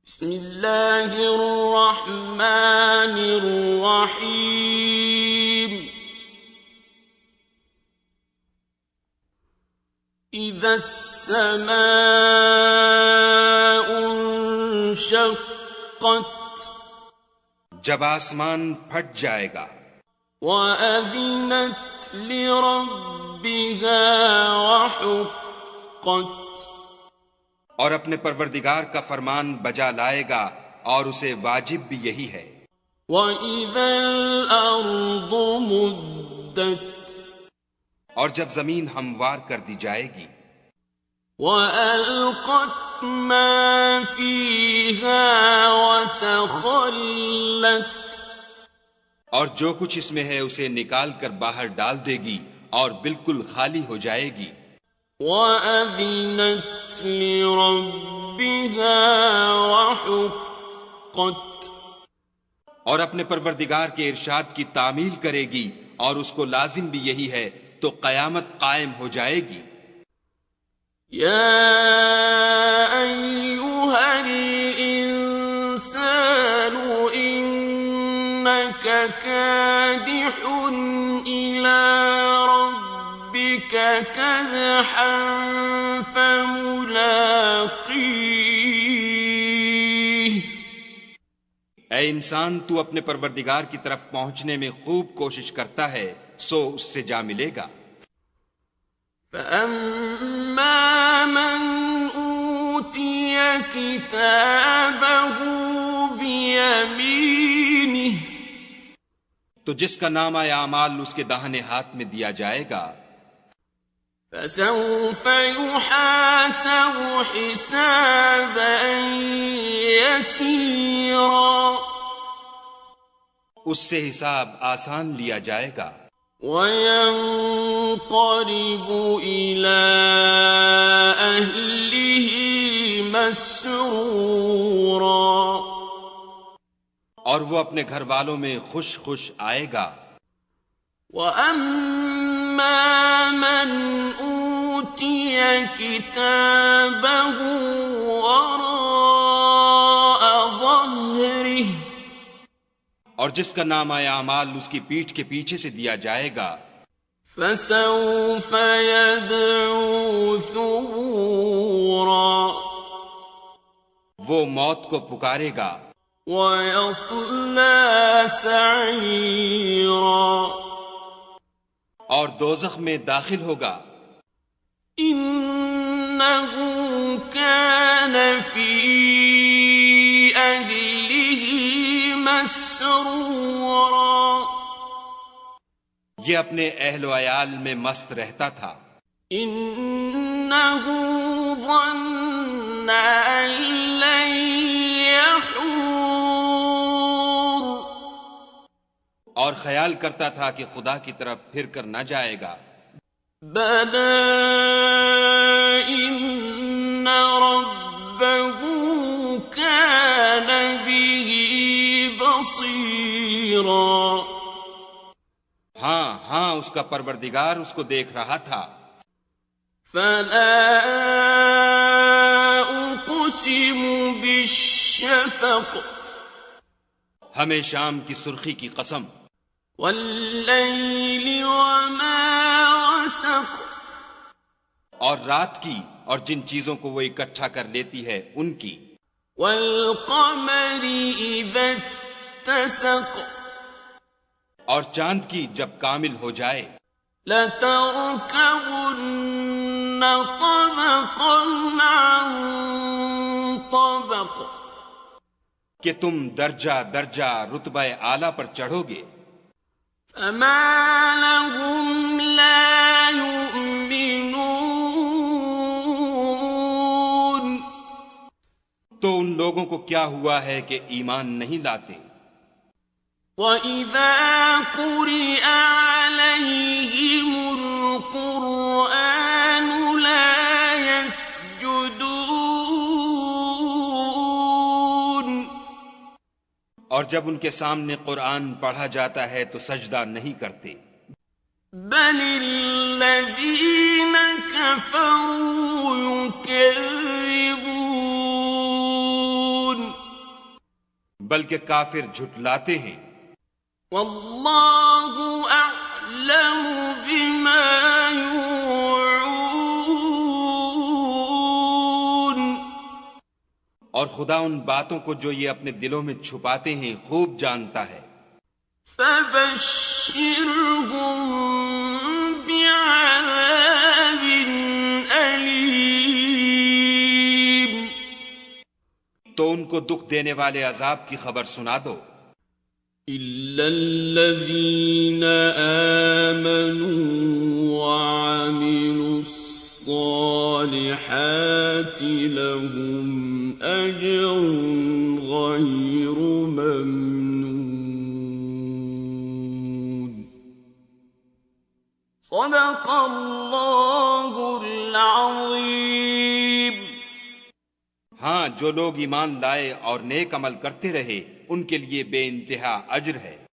بسم اللہ الرحمن الرحیم اذا السماء انشقت جب آسمان پھٹ جائے گا وَأَذِنَتْ لِرَبِّهَا وَحُقَّتْ اور اپنے پروردگار کا فرمان بجا لائے گا اور اسے واجب بھی یہی ہے۔ وَإِذَا الْأَرْضُ مُدَّتْ اور جب زمین ہموار کر دی جائے گی۔ وَأَلْقَتْ مَا فِيهَا وَتَخَلَّتْ اور جو کچھ اس میں ہے اسے نکال کر باہر ڈال دے گی اور بالکل خالی ہو جائے گی۔ وَأَذِنَتْ لِرَبِّهَا وَحُقَّتْ اور اپنے پروردگار کے ارشاد کی تعمیل کرے گی اور اس کو لازم بھی یہی ہے تو قیامت قائم ہو جائے گی۔ یا ایھا الانسان انک کادح الی ربک کدحا فملاقیہ اے انسان تو اپنے پروردگار کی طرف پہنچنے میں خوب کوشش کرتا ہے سو اس سے جا ملے گا۔ فَأَمَّا مَنْ أُوتِيَ كِتَابَهُ بِيَمِينِهِ تو جس کا نامہ اعمال اس کے داہنے ہاتھ میں دیا جائے گا فَسَوْفَ يُحَاسَبُ حِسَابًا يَسِيرًا اس سے حساب آسان لیا جائے گا۔ وَيَنْقَلِبُ إِلَىٰ أَهْلِهِ مَسْرُورًا اور وہ اپنے گھر والوں میں خوش خوش آئے گا۔ وَأَمَّا مَنْ أُوتِيَ كِتَابَهُ وَرَاءَ ظَهْرِهِ اور جس کا نامہ اعمال اس کی پیٹھ کے پیچھے سے دیا جائے گا فَسَوْفَ يَدْعُو ثُبُورًا وہ موت کو پکارے گا۔ وَيَصْلَىٰ سَعِيرًا اور دوزخ میں داخل ہوگا۔ إِنَّهُ كَانَ فِي أَهْلِهِ مسرورا یہ اپنے اہل و عیال میں مست رہتا تھا۔ انہ ظن ان لن یحور اور خیال کرتا تھا کہ خدا کی طرف پھر کر نہ جائے گا۔ بلی ان ربہ کان بہ بصیرا ہاں ہاں اس کا پروردگار اس کو دیکھ رہا تھا۔ فلا اقسم بالشفق ہمیں شام کی سرخی کی قسم، واللیل وما وسق اور رات کی اور جن چیزوں کو وہ اکٹھا کر لیتی ہے ان کی، والقمر اذا اتسق اور چاند کی جب کامل ہو جائے، لتركبن طبقا عن طبق کہ تم درجہ درجہ رتبہ اعلیٰ پر چڑھو گے۔ فما لهم لا يؤمنون تو ان لوگوں کو کیا ہوا ہے کہ ایمان نہیں لاتے۔ وَإِذَا قُرِئَ عَلَيْهِمُ الْقُرْآنُ لَا يَسْجُدُونَ اور جب ان کے سامنے قرآن پڑھا جاتا ہے تو سجدہ نہیں کرتے۔ بَلِ الَّذِينَ كَفَرُوا يُكَذِّبُونَ بلکہ کافر جھٹلاتے ہیں۔ واللہ اعلم بما یوعون، اور خدا ان باتوں کو جو یہ اپنے دلوں میں چھپاتے ہیں خوب جانتا ہے۔ فبشرہم بعذاب علیم، تو ان کو دکھ دینے والے عذاب کی خبر سنا دو۔ إِلَّا الَّذِينَ آمَنُوا وَعَمِلُوا الصَّالِحَاتِ لَهُمْ أَجْرٌ غَيْرُ مَمْنُونٍ۔ صدق اللہ العظیم۔ ہاں، جو لوگ ایمان لائے اور نیک عمل کرتے رہے ان کے لیے بے انتہا اجر ہے۔